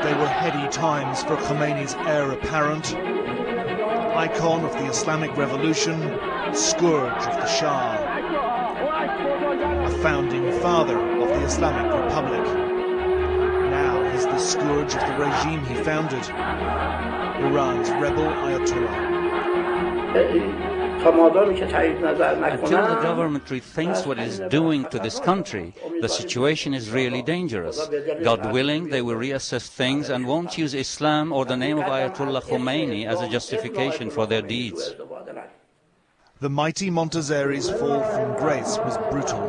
They were heady times for Khomeini's heir apparent, icon of the Islamic Revolution, scourge of the Shah, a founding father of the Islamic Republic. Now he's the scourge of the regime he founded, Iran's rebel Ayatollah. Until the government rethinks what it is doing to this country, the situation is really dangerous. God willing, they will reassess things and won't use Islam or the name of Ayatollah Khomeini as a justification for their deeds. The mighty Montazeri's fall from grace was brutal.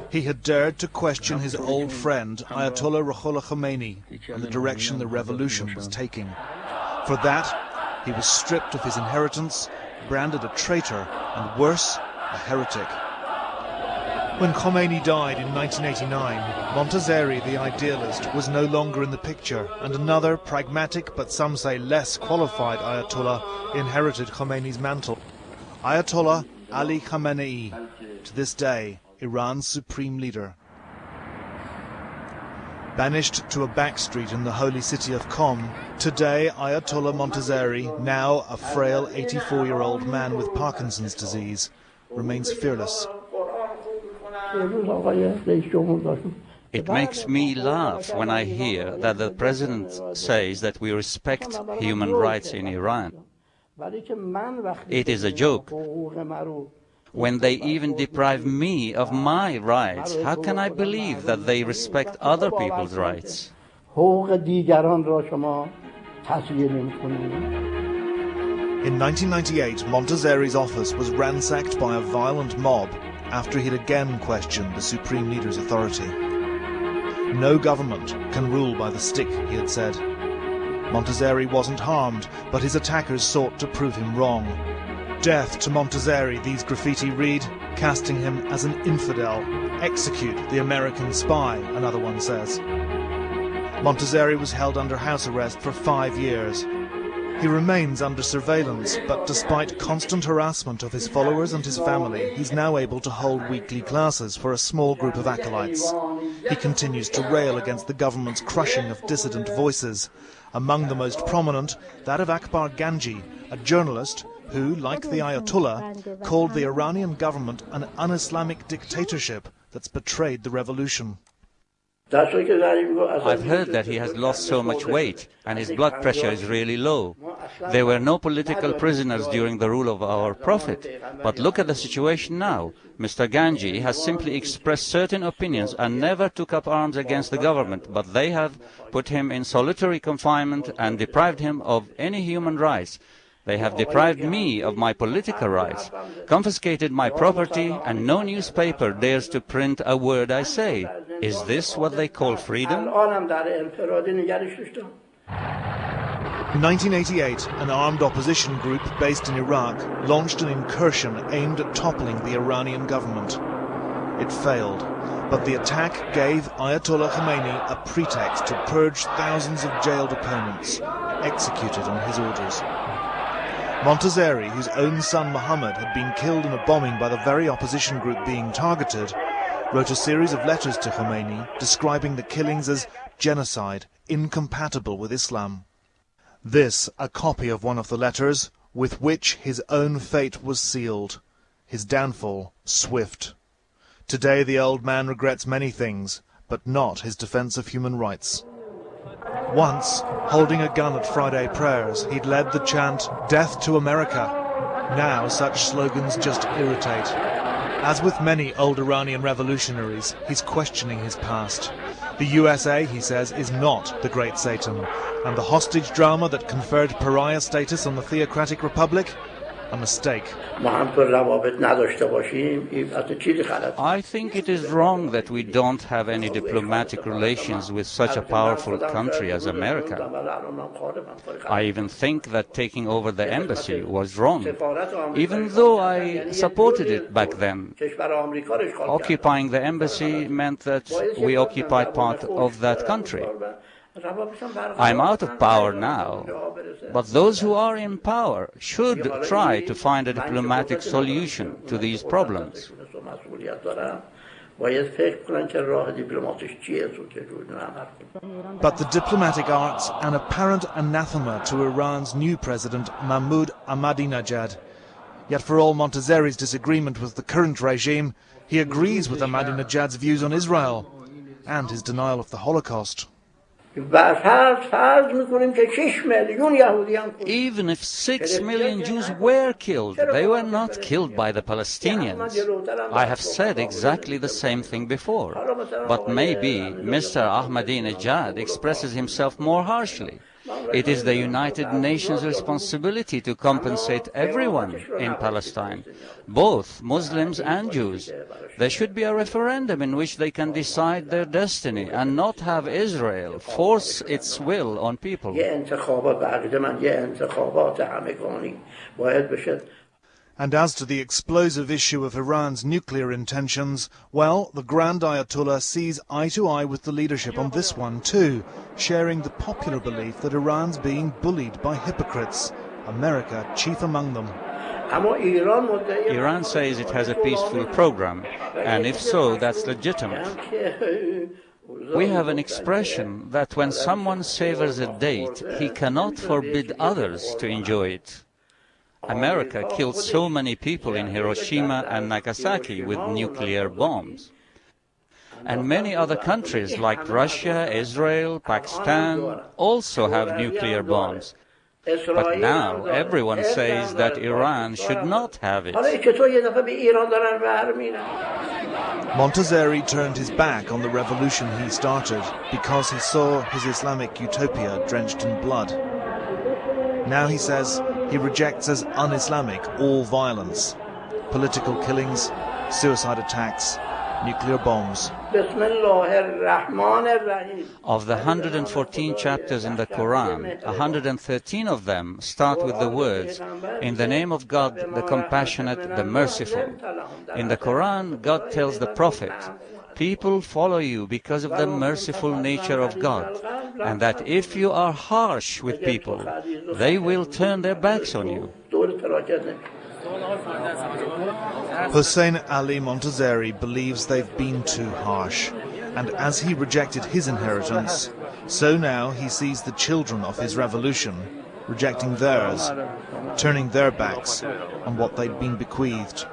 He had dared to question his old friend Ayatollah Khomeini and the direction the revolution was taking. For that, he was stripped of his inheritance, branded a traitor, and worse, a heretic. When Khomeini died in 1989, Montazeri, the idealist, was no longer in the picture, and another pragmatic but some say less qualified Ayatollah inherited Khomeini's mantle. Ayatollah Ali Khamenei, to this day, Iran's supreme leader. Banished to a backstreet in the holy city of Qom, today Ayatollah Montezeri, now a frail 84-year-old man with Parkinson's disease, remains fearless. It makes me laugh when I hear that the president says that we respect human rights in Iran. It is a joke. When they even deprive me of my rights, how can I believe that they respect other people's rights? In 1998, Montazeri's office was ransacked by a violent mob after he'd again questioned the supreme leader's authority. No government can rule by the stick, he had said. Montazeri wasn't harmed, but his attackers sought to prove him wrong. Death to Montazeri, these graffiti read, casting him as an infidel. Execute the American spy, another one says. Montazeri was held under house arrest for 5 years. He remains under surveillance, but despite constant harassment of his followers and his family, he's now able to hold weekly classes for a small group of acolytes. He continues to rail against the government's crushing of dissident voices. Among the most prominent, that of Akbar Ganji, a journalist who, like the Ayatollah, called the Iranian government an un-Islamic dictatorship that's betrayed the revolution. I've heard that he has lost so much weight and his blood pressure is really low. There were no political prisoners during the rule of our Prophet. But look at the situation now. Mr. Ganji has simply expressed certain opinions and never took up arms against the government, but they have put him in solitary confinement and deprived him of any human rights. They have deprived me of my political rights, confiscated my property, and no newspaper dares to print a word I say. Is this what they call freedom? In 1988, an armed opposition group based in Iraq launched an incursion aimed at toppling the Iranian government. It failed, but the attack gave Ayatollah Khomeini a pretext to purge thousands of jailed opponents, executed on his orders. Montazeri, whose own son Muhammad had been killed in a bombing by the very opposition group being targeted, wrote a series of letters to Khomeini describing the killings as genocide, incompatible with Islam. This, a copy of one of the letters, with which his own fate was sealed, his downfall swift. Today the old man regrets many things, but not his defense of human rights. Once, holding a gun at Friday prayers, he'd led the chant, "Death to America." Now such slogans just irritate. As with many old Iranian revolutionaries, he's questioning his past. The USA, he says, is not the great Satan, and the hostage drama that conferred pariah status on the theocratic republic, a mistake. I think it is wrong that we don't have any diplomatic relations with such a powerful country as America. I even think that taking over the embassy was wrong, even though I supported it back then. Occupying the embassy meant that we occupied part of that country. I'm out of power now, but those who are in power should try to find a diplomatic solution to these problems. But the diplomatic art's an apparent anathema to Iran's new president, Mahmoud Ahmadinejad. Yet for all Montazeri's disagreement with the current regime, he agrees with Ahmadinejad's views on Israel and his denial of the Holocaust. Even if 6 million Jews were killed, they were not killed by the Palestinians. I have said exactly the same thing before. But maybe Mr. Ahmadinejad expresses himself more harshly. It is the United Nations' responsibility to compensate everyone in Palestine, both Muslims and Jews. There should be a referendum in which they can decide their destiny and not have Israel force its will on people. And as to the explosive issue of Iran's nuclear intentions, well, the Grand Ayatollah sees eye to eye with the leadership on this one too, sharing the popular belief that Iran's being bullied by hypocrites, America chief among them. Iran says it has a peaceful program, and if so, that's legitimate. We have an expression that when someone savors a date, he cannot forbid others to enjoy it. America killed so many people in Hiroshima and Nagasaki with nuclear bombs. And many other countries like Russia, Israel, Pakistan also have nuclear bombs. But now everyone says that Iran should not have it. Montazeri turned his back on the revolution he started because he saw his Islamic utopia drenched in blood. Now he says he rejects as un-Islamic all violence, political killings, suicide attacks, nuclear bombs. Of the 114 chapters in the Quran, 113 of them start with the words, "In the name of God, the compassionate, the merciful." In the Quran, God tells the Prophet, "People follow you because of the merciful nature of God, and that if you are harsh with people, they will turn their backs on you." Hussein Ali Montazeri believes they've been too harsh, and as he rejected his inheritance, so now he sees the children of his revolution rejecting theirs, turning their backs on what they'd been bequeathed.